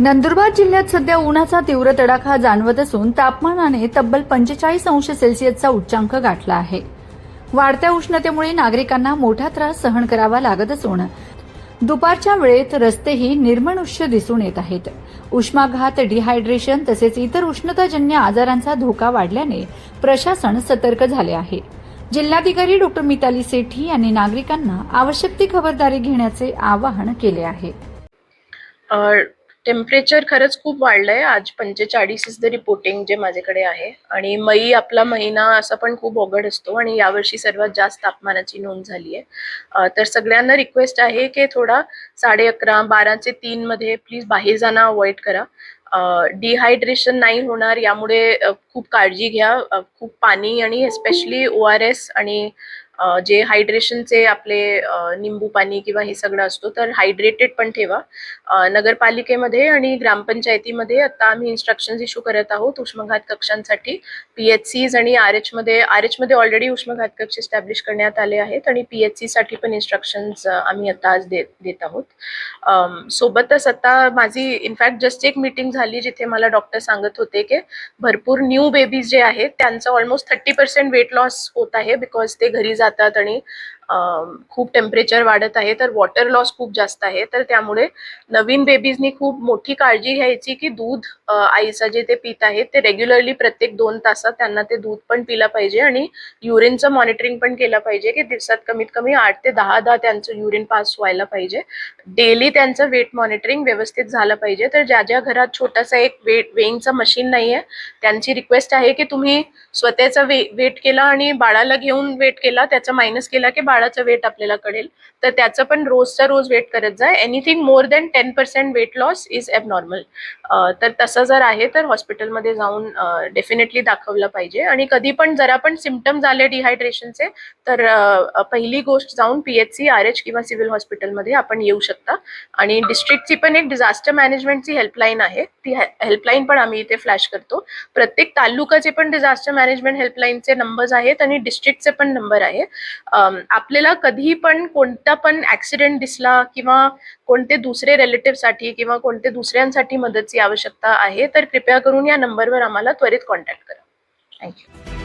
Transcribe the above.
नंदुरबार जिल्ह्यात सध्या उन्हाचा तीव्र तडाखा जाणवत असून तापमानाने तब्बल 45 अंश सेल्सिअसचा उच्चांक गाठला आहे. वाढत्या उष्णतेमुळे नागरिकांना मोठा त्रास सहन करावा लागत असून दुपारच्या वेळेत रस्तेही निर्मनुष्य दिसून येत आहेत. उष्माघात, डिहायड्रेशन तसेच इतर उष्णताजन्य आजारांचा धोका वाढल्याने प्रशासन सतर्क झाले आहे. जिल्हाधिकारी डॉ. मिताली सेठी यांनी नागरिकांना आवश्यक ती खबरदारी घेण्याचे आवाहन केले आहे. टेम्परेचर खरंच खूप वाढलंय. आज 45 इज द रिपोर्टिंग जे माझ्याकडे आहे. आणि मई आपला महिना असा पण खूप अवघड असतो आणि यावर्षी सर्वात जास्त तापमानाची नोंद झाली आहे. तर सगळ्यांना रिक्वेस्ट आहे की थोडा 11:30, 12चे 3 मध्ये प्लीज बाहेर जाणं अवॉइड करा. डिहायड्रेशन नाही होणार यामुळे खूप काळजी घ्या. खूप पाणी आणि एस्पेशली ORS आणि जे हायड्रेशनचे आपले निंबू पाणी किंवा हे सगळं असतो तर हायड्रेटेड पण ठेवा. नगरपालिकेमध्ये आणि ग्रामपंचायतीमध्ये आता आम्ही इन्स्ट्रक्शन्स इश्यू करत आहोत उष्माघात कक्षांसाठी. PHCs आणि RH मध्ये ऑलरेडी उष्माघात कक्ष एस्टॅब्लिश करण्यात आले आहेत आणि PHC साठी पण इन्स्ट्रक्शन्स आम्ही आता आज देत आहोत. सोबतच आता माझी इनफॅक्ट जस्ट एक मीटिंग झाली जिथे मला डॉक्टर सांगत होते की भरपूर न्यू बेबीज जे आहेत त्यांचं ऑलमोस्ट 30% वेट लॉस होत आहे बिकॉज ते घरी जातात आणि खूप टेम्परेचर वाढत आहे तर वॉटर लॉस खूप जास्त आहे. तर त्यामुळे नवीन बेबीजनी खूप मोठी काळजी घ्यायची की दूध आईचं जे ते पित आहेत ते रेग्युलरली प्रत्येक 2 तासात त्यांना ते दूध पण पिलं पाहिजे आणि युरिनचं मॉनिटरिंग पण केलं पाहिजे की दिवसात कमीत कमी 8 ते 10 त्यांचं युरिन पास व्हायला पाहिजे. डेली त्यांचं वेट मॉनिटरिंग व्यवस्थित झालं पाहिजे. तर ज्या ज्या घरात छोटासा एक वेइंगचं मशीन नाहीये त्यांची रिक्वेस्ट आहे की तुम्ही स्वतःचा वेट केला आणि बाळाला घेऊन वेट केला, त्याचा मायनस केला की बाळाचं वेट आपल्याला कळेल. तर त्याचं पण रोजचा रोज वेट करत जा. Anything more than 10% weight loss is abnormal. तर तसं जर आहे तर हॉस्पिटलमध्ये जाऊन डेफिनेटली दाखवलं पाहिजे. आणि कधी पण जरा पण सिम्पटम्स आले डिहायड्रेशनचे तर पहिली गोष्ट जाऊन PHC, RH किंवा सिव्हिल हॉस्पिटलमध्ये आपण येऊ शकता. आणि डिस्ट्रिक्टची पण एक डिझास्टर मॅनेजमेंटची हेल्पलाईन आहे, ती हेल्पलाईन पण आम्ही इथे फ्लॅश करतो. प्रत्येक तालुकाचे पण डिझास्टर मॅनेजमेंट हेल्पलाईनचे नंबर्स आहेत आणि डिस्ट्रिक्टचे पण नंबर आहे. आपल्याला कधी पण कोणता पण ऍक्सिडेंट दिसला किंवा कोणते दुसरे रिलेटिव्हसाठी किंवा कोणते दुसऱ्यांसाठी मदतची आवश्यकता आहे तर कृपया करून या नंबरवर आम्हाला त्वरित कॉन्टॅक्ट करा. थँक्यू.